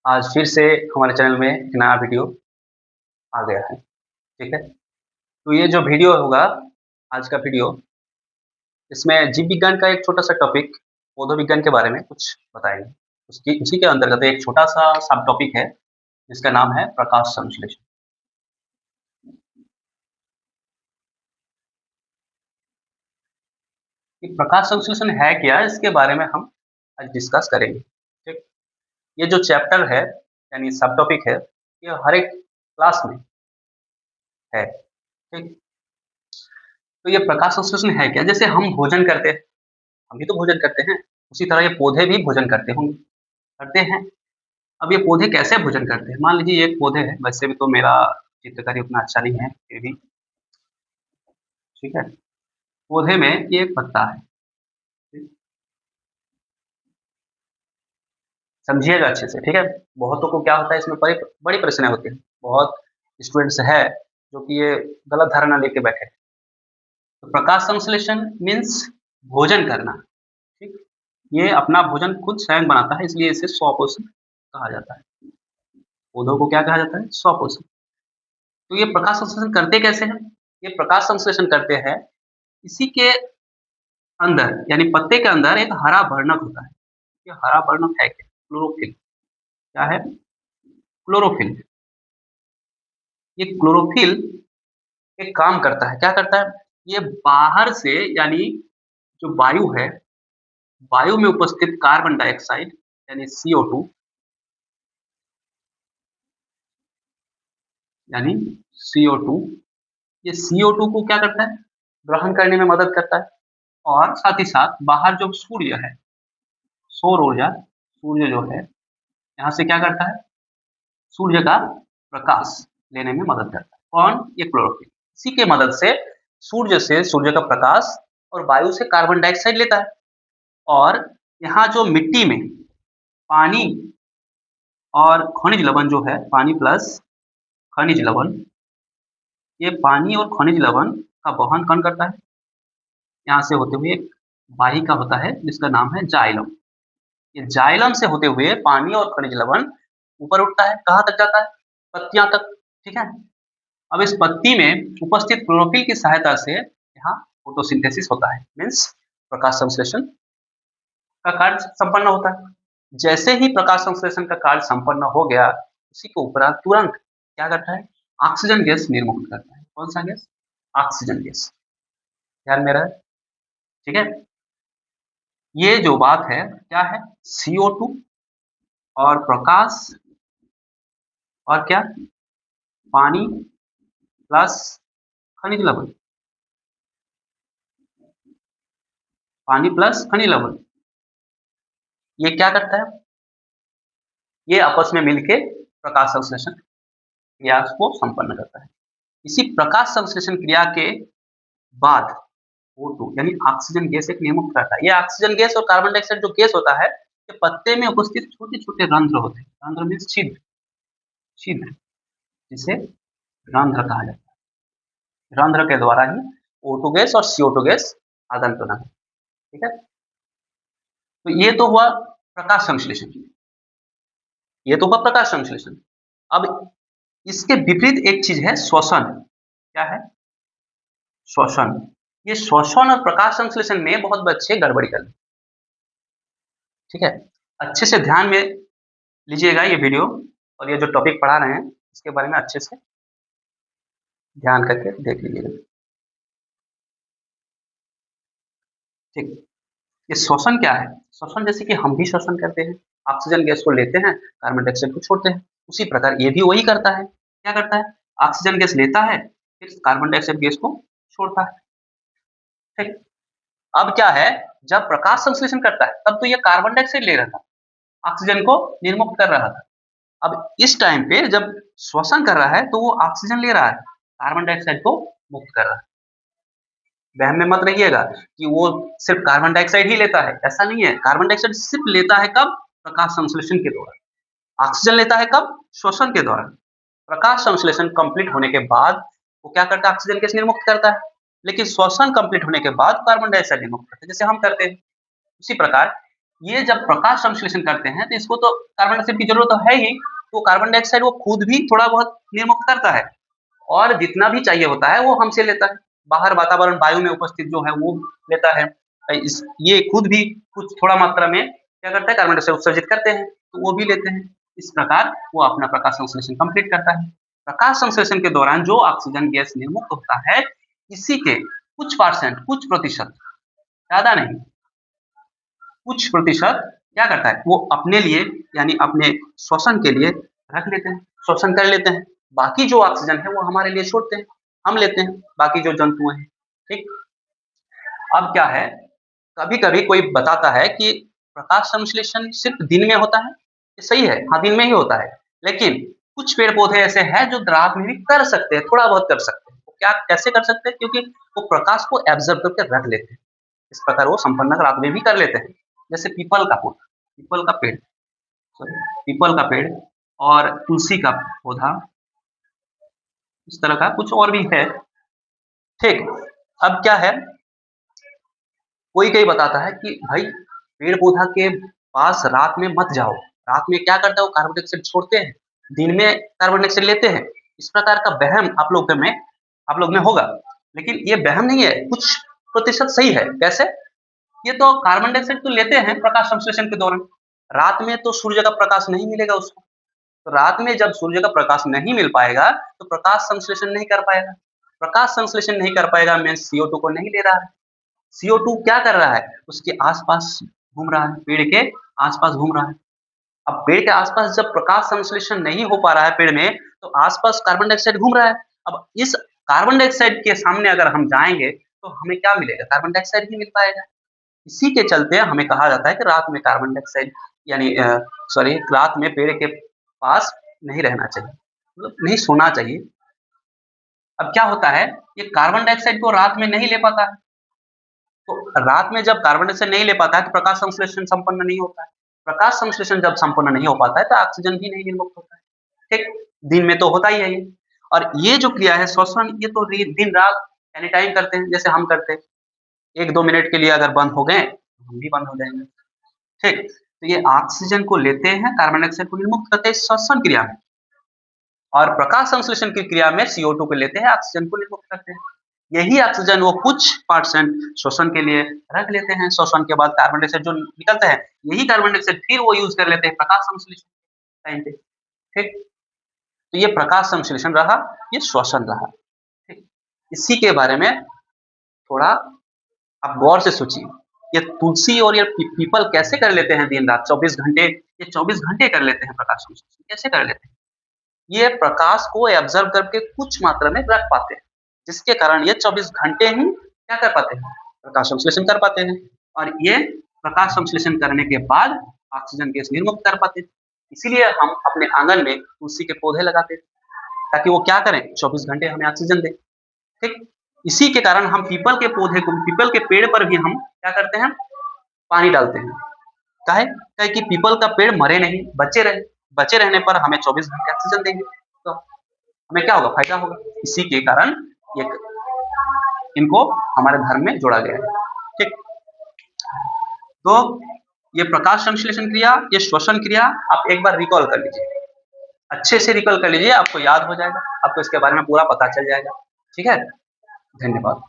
आज फिर से हमारे चैनल में एक नया वीडियो आ गया है, ठीक है? तो ये जो वीडियो होगा, आज का वीडियो, इसमें जीव विज्ञान का एक छोटा-सा टॉपिक, पौधों विज्ञान के बारे में कुछ बताएँगे। उसी के अंतर्गत एक छोटा-सा सब टॉपिक है, जिसका नाम है प्रकाश संश्लेषण। ये प्रकाश संश्लेषण है क्या? इसके बारे में हम आज डिस्कस करेंगे, ठीक? ये जो चैप्टर है, यानी सब टॉपिक है, ये हर एक क्लास में है, ठीक? तो ये प्रकाश संश्लेषण है क्या? जैसे हम भोजन करते हैं, हम भी तो भोजन करते हैं, उसी तरह ये पौधे भी भोजन करते होंगे, करते हैं। अब ये पौधे कैसे भोजन करते हैं? मान लीजिए ये एक पौधे है, वैसे भी तो मेरा चित्रकारी उतना अच्छा नहीं है, फिर भी ठीक है। पौधे में ये एक पत्ता है, ठीक? समझिएगा अच्छे से, ठीक है? बहुतों को क्या होता है इसमें बड़ी परेशानियाँ होती हैं। बहुत स्टूडेंट्स है जो कि ये गलत धारणा लेके बैठे हैं। तो प्रकाश संश्लेषण मीन्स भोजन करना, ठीक? ये अपना भोजन खुद स्वयं बनाता है, इसलिए इसे स्वपोषी कहा जाता है। पौधों को क्या कहा जाता है? स्वपोषी। तो ये प्रकाश संश्लेषण करते कैसे हैं? ये प्रकाश संश्लेषण करते हैं, इसी के अंदर यानी पत्ते के अंदर एक हरा वर्णक होता है। ये हरा वर्णक है क्या? क्लोरोफिल। क्या है? क्लोरोफिल। ये क्लोरोफिल एक काम करता है, क्या करता है? ये बाहर से यानी जो वायु है, वायु में उपस्थित कार्बन डाइऑक्साइड यानी CO2 यानी CO2, ये CO2 को क्या करता है? ग्रहण करने में मदद करता है और साथ ही साथ बाहर जो सूर्य है, सौर ऊर्जा, सूर्य जो है, यहाँ से क्या करता है? सूर्य का प्रकाश लेने में मदद करता है। कौन? ये क्लोरोफिल। इसी के मदद से सूर्य का प्रकाश और वायु से कार्बन डाइऑक्साइड लेता है और यहाँ जो मिट्टी में पानी और खनिज लवण जो है, पानी प्लस खनिज लवण, ये पानी और खनिज लवण का वहन कौन करता है? यहाँ से होते हुए एक वाहिका होता है जिसका नाम है जाइलम। ये जाइलम से होते हुए पानी और खनिज लवण ऊपर उठता है, कहाँ तक जाता है? पत्तियाँ तक, ठीक है? अब इस पत्ती में उपस्थित क्लोरोफिल की सहायता से यहाँ फोटोसिंथेसिस होता है, मीन्स प्रकाश संश्लेषण का कार्य संपन्न होता है। जैसे ही प्रकाश संश्लेषण का कार्य संपन्न हो गया, उसी के उपरांत तुरंत क्या करता है? ऑक्सीजन गैस निर्मुक्त करता है। कौन सा गैस? Oxygen gas. ध्यान में रहे, ठीक है? ये जो बात है क्या है? CO2 और प्रकाश और क्या? पानी प्लस खनिज लवण, पानी प्लस खनिज लवण, ये क्या करता है? ये आपस में मिलके प्रकाश संश्लेषण क्रिया को संपन्न करता है। इसी प्रकाश संश्लेषण क्रिया के बाद O2 यानी ऑक्सीजन गैस एक निर्मुक्त करता है। ये ऑक्सीजन गैस और कार्बन डाइऑक्साइड जो गैस होता है, ये पत्ते में उपस्थित छोटे-छोटे रंध्र होते हैं। रंध्र मीन्स छिद्र, छिद्र, जिसे रंध्र कहा जाता है। रंध्र के द्वारा ही O2 गैस और CO2 गैस आदान-प्रदान, ठीक है? तो ये तो हुआ प्रकाश संश्लेषण। ये तो हुआ प्रकाश संश्लेषण। अब इसके विपरीत एक चीज है श्वसन। क्या है? श्वसन। ये श्वसन और प्रकाश संश्लेषण में बहुत बच्चे गड़बड़ी कर लेते हैं, ठीक है? अच्छे से ध्यान में लीजिएगा ये वीडियो और ये जो टॉपिक पढ़ा रहे हैं, इसके बारे में अच्छे से ध्यान करके देख लीजिएगा, ठीक? ये श्वसन क्या है? श्वसन जैसे कि हम भी श्वसन करते हैं, ऑक्सीजन गैस को लेते हैं, कार्बन डाइऑक्साइड को छोड़ते हैं। उसी प्रकार ये भी वही करता है। क्या करता है? ऑक्सीजन गैस लेता है, फिर कार्बन डाइऑक्साइड गैस को छोड़ता है, ठीक? अब क्या है, जब प्रकाश संश्लेषण करता है, तब तो ये कार्बन डाइऑक्साइड ले रहा था, ऑक्सीजन को निर्मुक्त कर रहा था। अब इस टाइम पे जब श्वसन कर रहा है, तो वो ऑक्सीजन ले रहा है, कार्बन डाइऑक्साइड को मुक्त कर रहा है। वहम में मत रहिएगा कि वो सिर्फ कार्बन डाइऑक्साइड ही लेता है, ऐसा नहीं है। कार्बन डाइऑक्साइड सिर्फ लेता है कब? प्रकाश संश्लेषण के दौरान। ऑक्सीजन लेता है कब? श्वसन के दौरान। प्रकाश संश्लेषण कंप्लीट होने के बाद वो क्या करता है? ऑक्सीजन गैस निर्मुक्त करता है। लेकिन श्वसन कंप्लीट होने के बाद कार्बन डाइऑक्साइड निर्मुक्त करता है, जैसे हम करते हैं। उसी प्रकार ये जब प्रकाश संश्लेषण करते हैं तो इसको तो कार्बन डाइऑक्साइड की जरूरत तो है ही, तो कार्बन डाइऑक्साइड वो खुद भी थोड़ा बहुत निर्मुक्त करता है और जितना भी चाहिए होता है वो हमसे लेता है। बाहर वातावरण वायु में उपस्थित जो है वो लेता है। इस ये खुद भी कुछ थोड़ा मात्रा में क्या करता है, कार्बन डाइऑक्साइड उत्सर्जित करते हैं, तो वो भी लेते हैं। इस प्रकार वो अपना प्रकाश संश्लेषण कंप्लीट करता है। प्रकाश संश्लेषण के दौरान जो ऑक्सीजन गैस निर्मुक्त होता है, इसी के कुछ परसेंट, कुछ प्रतिशत, ज़्यादा नहीं, कुछ प्रतिशत क्या करता है, वो अपने लिए यानी अपने श्वसन के लिए रख लेते हैं, श्वसन कर लेते हैं। बाकी जो ऑक्सीजन है वो हमारे लिए छोड़ते हैं, हम लेते हैं, बाकी जो जंतु हैं, ठीक? अब क्या है, कभी-कभी कोई बताता है कि प्रकाश संश्लेषण सिर्फ़ दिन में होता है, ये सही है, हाँ, दिन में ही होता है। लेकिन कुछ पेड़-पौधे ऐसे हैं जो रात में भी कर सकते हैं, थोड़ा बहुत कर सकते हैं। वो क्या कैसे कर सकते हैं? क्योंकि वो प्रकाश को एब्ज़ॉर्ब करके रख लेते हैं। इस प्रकार वो संपन्न रात में भी कर लेते हैं। जैसे पीपल का पौधा, पीपल का पेड़, सॉरी, पीपल का पेड़ और तुलसी का पौधा, इस तरह का कुछ और भी है, ठीक। अब क्या है, कोई-कोई बताता है कि भाई पेड़-पौधा के पास रात में मत जाओ। रात में क्या करता है, वो कार्बन डाइऑक्साइड छोड़ते हैं, दिन में कार्बन डाइऑक्साइड लेते हैं। इस प्रकार का वहम आप लोग में होगा। लेकिन ये वहम नहीं है, कुछ प्रतिशत सही है। कैसे? ये तो कार्बन डाइऑक्साइड तो लेते हैं प्रकाश संश्लेषण के दौरान। रात में तो सूर्य का प्रकाश नहीं मिलेगा उसको। तो रात में जब सूर्य का प्रकाश नहीं मिल पाएगा, तो प्रकाश संश्लेषण नहीं कर पाएगा। प्रकाश संश्लेषण नहीं कर पाएगा मीन्स CO2 को नहीं ले रहा है। CO2 क्या कर रहा है? उसके आस-पास घूम रहा है, पेड़ के आस-पास घूम रहा है। अब पेड़ के आस-पास जब प्रकाश संश्लेषण नहीं हो पा रहा है पेड़ में, तो आस-पास कार्बन डाइऑक्साइड घूम रहा है। अब इस कार्बन डाइऑक्साइड के सामने अगर हम जाएँगे, तो हमें क्या मिलेगा? कार्बन डाइऑक्साइड ही मिल पाएगा। इसी के चलते हमें कहा जाता है कि रात में कार्बन डाइऑक्साइड यानी सॉरी, रात में पेड़ के पास नहीं रहना चाहिए, मतलब नहीं सोना चाहिए। अब क्या होता है, ये कार्बन डाइऑक्साइड को रात में नहीं ले पाता है, तो रात में जब कार्बन डाइऑक्साइड नहीं ले पाता है, तो प्रकाश संश्लेषण संपन्न नहीं होता है। प्रकाश संश्लेषण जब संपन्न नहीं हो पाता है, तो ऑक्सीजन भी नहीं निर्मुक्त होता है, ठीक? दिन में तो होता ही है ये। और ये जो क्रिया है श्वसन, ये तो दिन-रात एनी टाइम करते हैं, जैसे हम करते हैं। 1-2 मिनट के लिए अगर बंद हो गए, तो हम भी बंद हो जाएँगे, ठीक? तो ये ऑक्सीजन को लेते हैं, कार्बन डाइऑक्साइड को निर्मुक्त करते हैं श्वसन क्रिया में। और प्रकाश संश्लेषण की क्रिया में CO2 को लेते हैं, ऑक्सीजन को निर्मुक्त करते हैं। यही ऑक्सीजन वो कुछ परसेंट श्वसन के लिए रख लेते हैं। श्वसन के बाद कार्बन डाइऑक्साइड जो निकलता है, यही कार्बन डाइऑक्साइड फिर वो यूज़ कर लेते हैं प्रकाश संश्लेषण टाइम पे, ठीक? तो ये प्रकाश संश्लेषण रहा, ये श्वसन रहा, ठीक? इसी के बारे में थोड़ा आप गौर से सोचिए। ये तुलसी और ये पीपल कैसे कर लेते हैं दिन-रात 24 घंटे, ये 24 घंटे कर लेते हैं प्रकाश संश्लेषण, कैसे कर लेते हैं? ये प्रकाश को एब्ज़ॉर्ब करके कुछ मात्रा में रख पाते हैं, जिसके कारण ये 24 घंटे ही क्या कर पाते हैं? प्रकाश संश्लेषण कर पाते हैं और ये प्रकाश संश्लेषण करने के बाद ऑक्सीजन गैस निर्मुक्त कर पाते हैं। इसीलिए हम अपने आंगन में तुलसी के पौधे लगाते हैं, ताकि वो क्या करें, 24 घंटे हमें ऑक्सीजन दें, ठीक? इसी के कारण हम पीपल के पेड़ पर भी हम क्या करते हैं? पानी डालते हैं। काहे? काहे कि पीपल का पेड़ मरे नहीं, बचे रहे। बचे रहने पर हमें 24 घंटे ऑक्सीजन देंगे, तो हमें क्या होगा? फ़ायदा होगा। इसी के कारण ये इनको हमारे धर्म में जोड़ा गया है, ठीक? तो ये प्रकाश संश्लेषण क्रिया, ये श्वसन क्रिया आप एक बार रिकॉल कर लीजिए। अच्छे से रिकॉल कर लीजिए, आपको याद हो जाएगा, आपको इसके बारे में पूरा पता चल जाएगा, ठीक है? धन्यवाद।